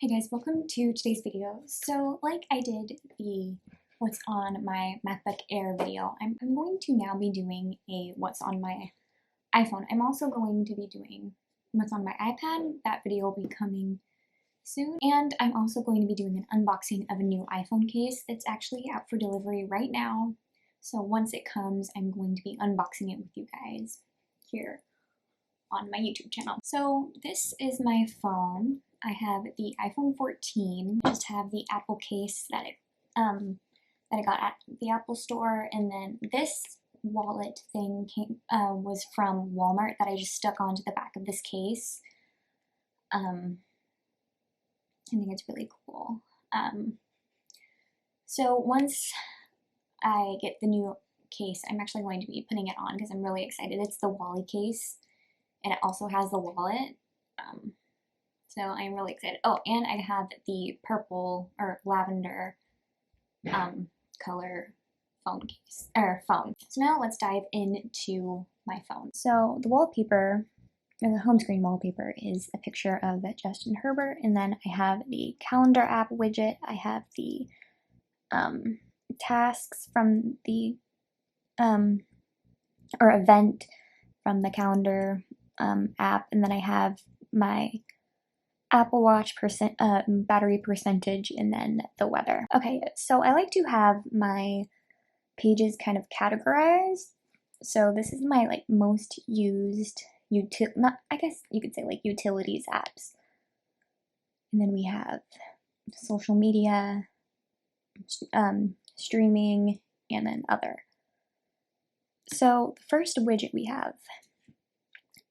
Hey guys, welcome to today's video. So like I did the what's on my MacBook Air video, I'm going to now be doing a what's on my iPhone. I'm also going to be doing what's on my iPad. That video will be coming soon. And I'm also going to be doing an unboxing of a new iPhone case. It's actually out for delivery right now. So once it comes, I'm going to be unboxing it with you guys here on my YouTube channel. So this is my phone. I have the iPhone 14. I just have the Apple case that I got at the Apple store, and then this wallet thing was from Walmart that I just stuck onto the back of this case. I think it's really cool. So once I get the new case, I'm actually going to be putting it on because I'm really excited. It's the Wally case, and it also has the wallet. So I'm really excited. Oh, and I have the purple or lavender color phone. So now let's dive into my phone. So the wallpaper, or the home screen wallpaper, is a picture of Justin Herbert, and then I have the calendar app widget. I have the tasks from the or event from the calendar app, and then I have my Apple Watch battery percentage, and then the weather. Okay, so I like to have my pages kind of categorized. So this is my most used I guess you could say utilities apps. And then we have social media, streaming, and then other. So the first widget we have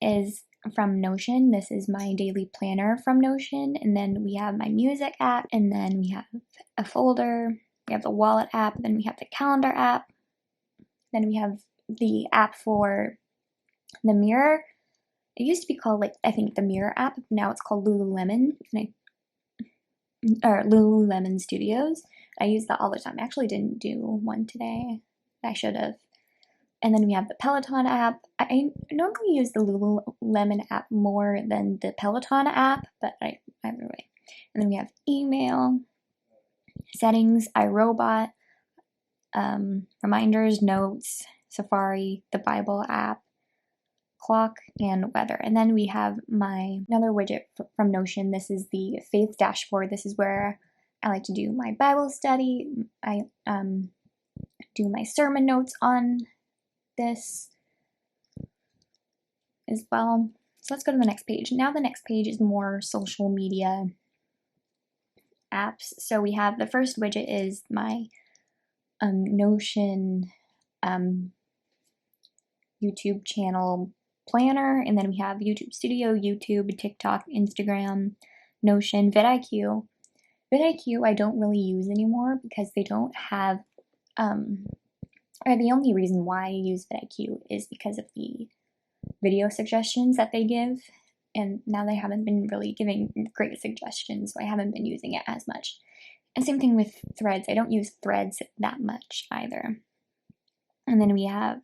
is from Notion. This is my daily planner from Notion, and then we have my music app, and then we have a folder, we have the wallet app, then we have the calendar app, then we have the app for the mirror. It used to be called I think the mirror app, but now it's called Lululemon, or Lululemon Studios. I use that all the time. I actually didn't do one today. I should have. And then we have the Peloton app. I normally use the Lululemon app more than the Peloton app, but either way. And then we have email, settings, iRobot, reminders, notes, Safari, the Bible app, clock, and weather. And then we have another widget from Notion. This is the faith dashboard. This is where I like to do my Bible study. I do my sermon notes on this as well. So let's go to the next page. Now the next page is more social media apps. So we have the first widget is my Notion YouTube channel planner, and then we have YouTube Studio, YouTube, TikTok, Instagram, Notion, vidIQ. vidIQ I don't really use anymore because they don't have or the only reason why I use vidIQ is because of the video suggestions that they give, and now they haven't been really giving great suggestions, so I haven't been using it as much. And same thing with Threads. I don't use Threads that much either. And then we have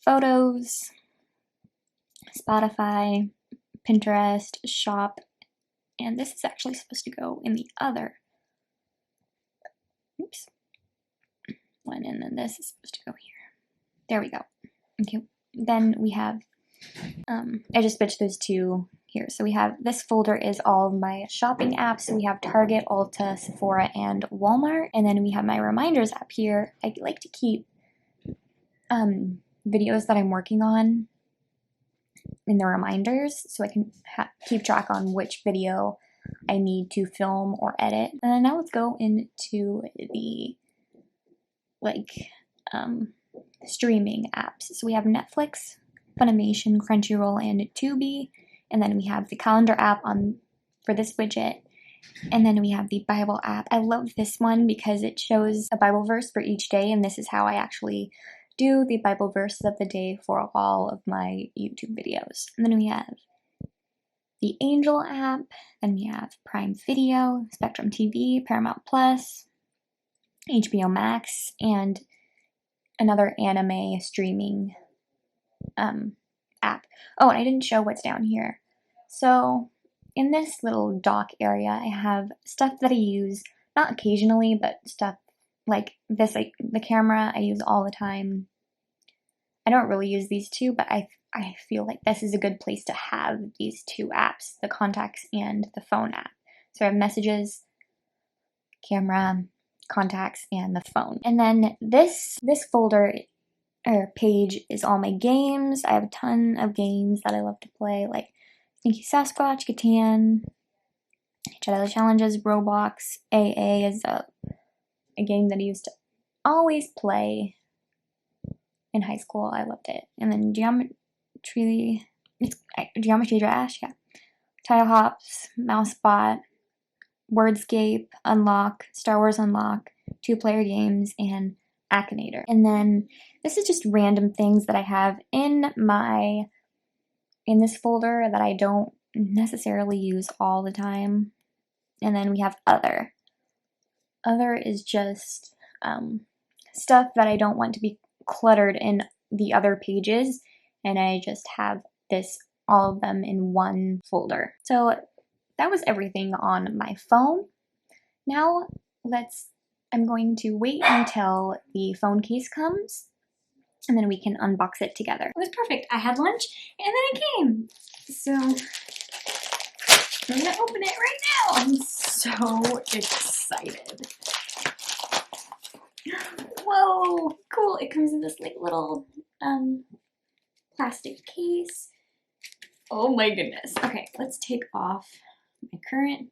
Photos, Spotify, Pinterest, Shop, and this is actually supposed to go in the other. Oops. One, and then this is supposed to go here. There we go. Okay, then we have, I just switched those two here. So we have, this folder is all of my shopping apps. So we have Target, Ulta, Sephora, and Walmart. And then we have my reminders app here. I like to keep videos that I'm working on in the reminders so I can keep track on which video I need to film or edit. And then now let's go into the streaming apps. So we have Netflix, Funimation, Crunchyroll, and Tubi, and then we have the calendar app for this widget, and then we have the Bible app. I love this one because it shows a Bible verse for each day, and this is how I actually do the Bible verses of the day for all of my YouTube videos. And then we have the Angel app, then we have Prime Video, Spectrum TV, Paramount Plus, HBO Max, and another anime streaming app. Oh, and I didn't show what's down here. So in this little dock area, I have stuff that I use, not occasionally, but stuff like this, like the camera I use all the time. I don't really use these two, but I feel like this is a good place to have these two apps, the contacts and the phone app. So I have messages, camera, contacts, and the phone. And then this folder or page is all my games. I have a ton of games that I love to play, like Stinky Sasquatch, Catan, Shadow Challenges, Roblox. AA is a game that I used to always play in high school. I loved it. And then Geometry Dash, yeah. Tile Hops, Mousebot, Wordscape, Unlock, Star Wars Unlock, 2-player games, and Akinator. And then this is just random things that I have in this folder that I don't necessarily use all the time. And then we have Other. Other is just stuff that I don't want to be cluttered in the other pages, and I just have all of them in one folder. So that was everything on my phone. Now I'm going to wait until the phone case comes, and then we can unbox it together. It was perfect. I had lunch, and then it came. So I'm gonna open it right now. I'm so excited. Whoa, cool. It comes in this like little plastic case. Oh my goodness. Okay, let's take off my current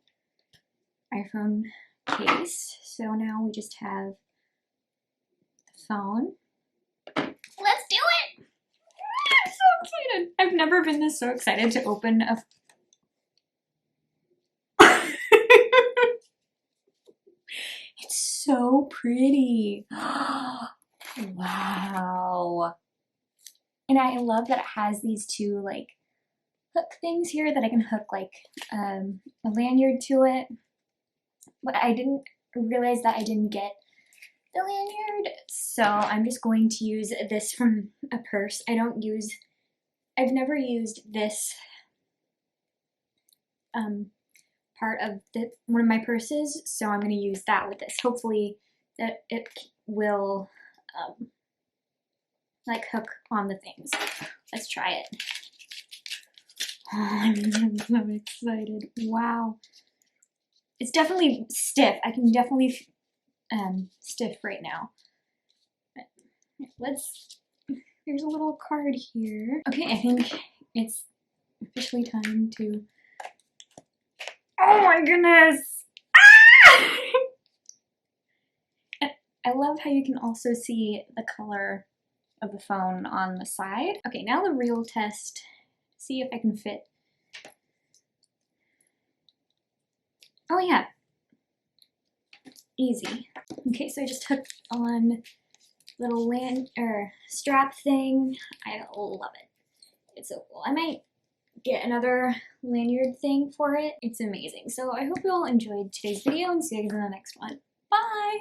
iPhone case. So now we just have the phone. Let's do it! I'm so excited. I've never been so excited to open a It's so pretty. Wow. And I love that it has these two like hook things here that I can hook like a lanyard to it. But I didn't realize that I didn't get the lanyard, so I'm just going to use this from a purse. I've never used this part of one of my purses, so I'm going to use that with this. Hopefully that it will like hook on the things. Let's try it. Oh, I'm so excited. Wow. It's definitely stiff. I can definitely stiff right now. Here's a little card here. Okay, I think it's officially time to, oh my goodness! Ah! I love how you can also see the color of the phone on the side. Okay, now the real test. See if I can fit. Oh yeah, easy. Okay, so I just hooked on little strap thing. I love it. It's so cool. I might get another lanyard thing for it. It's amazing. So I hope you all enjoyed today's video and see you guys in the next one. Bye!